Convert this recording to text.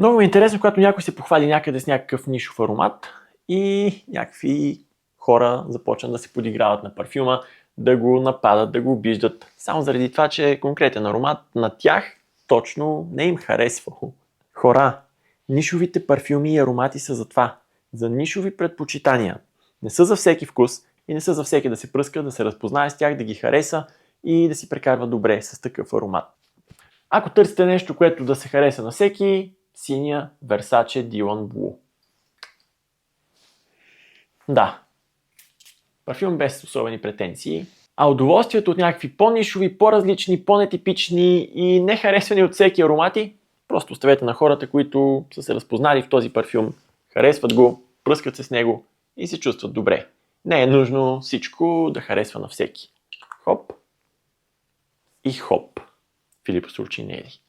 Много ми е интересно, когато някой се похвали някъде с някакъв нишов аромат и някакви хора започнат да се подиграват на парфюма, да го нападат, да го обиждат, само заради това, че е конкретен аромат на тях точно не им харесва. Хора, нишовите парфюми и аромати са за това. За нишови предпочитания. Не са за всеки вкус и не са за всеки да се пръска, да се разпознае с тях, да ги хареса и да си прекарва добре с такъв аромат. Ако търсите нещо, което да се хареса на всеки, синия Versace Dylan Blue. Да, парфюм без особени претенции, а удоволствието от някакви по-нишови, по-различни, по-нетипични и нехаресвани от всеки аромати, просто оставете на хората, които са се разпознали в този парфюм, харесват го, пръскат се с него и се чувстват добре. Не е нужно всичко да харесва на всеки. Хоп и хоп. Филипо Сурчинели.